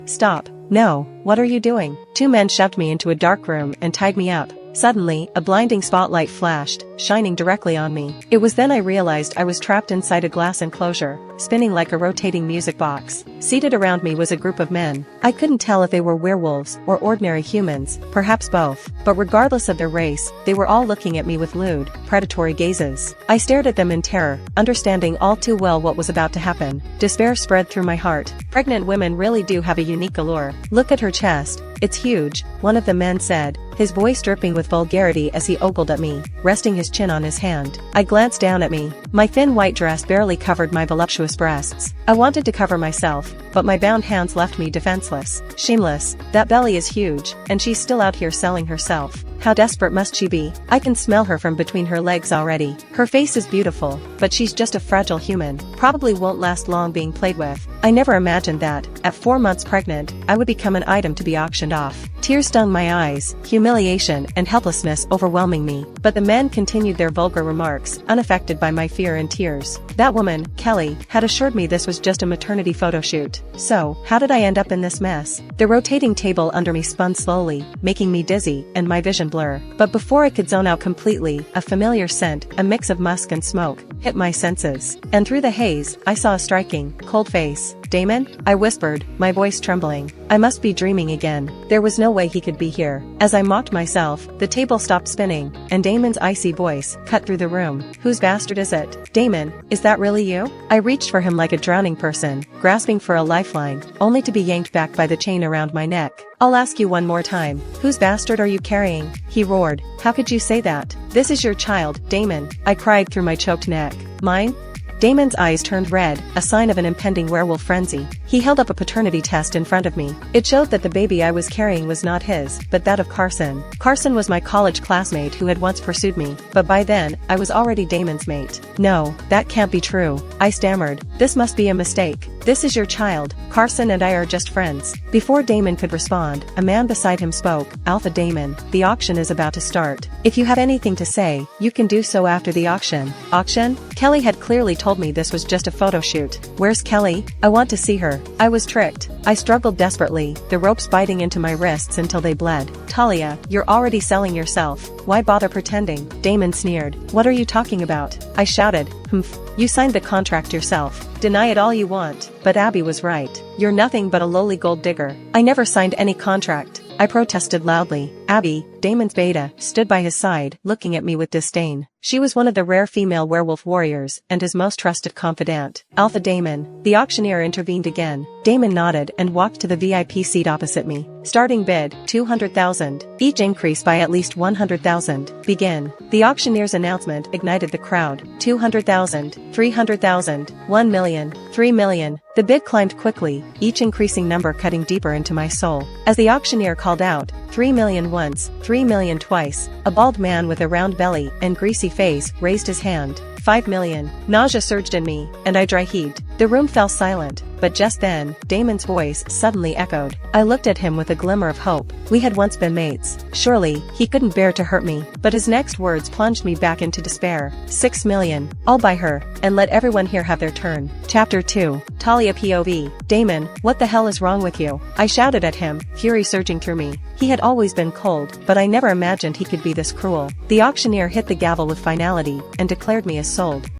Stop. No, what are you doing? Two men shoved me into a dark room and tied me up. Suddenly, a blinding spotlight flashed, shining directly on me. It was then I realized I was trapped inside a glass enclosure, spinning like a rotating music box. Seated around me was a group of men. I couldn't tell if they were werewolves or ordinary humans, perhaps both. But regardless of their race, they were all looking at me with lewd, predatory gazes. I stared at them in terror, understanding all too well what was about to happen. Despair spread through my heart. Pregnant women really do have a unique allure. Look at her chest. It's huge, one of the men said, his voice dripping with vulgarity as he ogled at me, resting his chin on his hand. I glanced down at me. My thin white dress barely covered my voluptuous breasts. I wanted to cover myself, but my bound hands left me defenseless. Shameless, that belly is huge, and she's still out here selling herself. How desperate must she be? I can smell her from between her legs already. Her face is beautiful, but she's just a fragile human, probably won't last long being played with. I never imagined that, at 4 months pregnant, I would become an item to be auctioned off. Tears stung my eyes, humiliation and helplessness overwhelming me. But the men continued their vulgar remarks, unaffected by my fear and tears. That woman, Kelly, had assured me this was just a maternity photo shoot. So, how did I end up in this mess? The rotating table under me spun slowly, making me dizzy and my vision blur. But before I could zone out completely, a familiar scent, a mix of musk and smoke, hit my senses. And through the haze, I saw a striking, cold face. Damon? I whispered, my voice trembling. I must be dreaming again. There was no way he could be here. As I mocked myself, the table stopped spinning, and Damon's icy voice cut through the room. Whose bastard is it? Damon, is that really you? I reached for him like a drowning person, grasping for a lifeline, only to be yanked back by the chain around my neck. I'll ask you one more time. Whose bastard are you carrying? He roared. How could you say that? This is your child, Damon. I cried through my choked neck. Mine? Damon's eyes turned red, a sign of an impending werewolf frenzy. He held up a paternity test in front of me. It showed that the baby I was carrying was not his, but that of Carson. Carson was my college classmate who had once pursued me, but by then, I was already Damon's mate. No, that can't be true. I stammered. This must be a mistake. This is your child. Carson and I are just friends. Before Damon could respond, a man beside him spoke. Alpha Damon, the auction is about to start. If you have anything to say, you can do so after the auction. Auction? Kelly had clearly told me this was just a photo shoot. Where's Kelly? I want to see her. I was tricked. I struggled desperately, the ropes biting into my wrists until they bled. Talia, you're already selling yourself. Why bother pretending? Damon sneered. What are you talking about? I shouted. Humph. You signed the contract yourself. Deny it all you want. But Abby was right. You're nothing but a lowly gold digger. I never signed any contract. I protested loudly. Abby, Damon's beta, stood by his side, looking at me with disdain. She was one of the rare female werewolf warriors and his most trusted confidant. Alpha Damon. The auctioneer intervened again. Damon nodded and walked to the VIP seat opposite me. Starting bid, 200,000. Each increase by at least 100,000. Begin. The auctioneer's announcement ignited the crowd. 200,000, 300,000, 1 million, 3 million. The bid climbed quickly, each increasing number cutting deeper into my soul. As the auctioneer called out, 3 million once, 3 million twice, a bald man with a round belly and greasy face raised his hand. 5 million. Nausea surged in me, and I dry heaved. The room fell silent, but just then, Damon's voice suddenly echoed. I looked at him with a glimmer of hope. We had once been mates. Surely, he couldn't bear to hurt me. But his next words plunged me back into despair. 6 million. I'll buy her, and let everyone here have their turn. Chapter 2. Talia POV. Damon, what the hell is wrong with you? I shouted at him, fury surging through me. He had always been cold, but I never imagined he could be this cruel. The auctioneer hit the gavel with finality, and declared me as sold.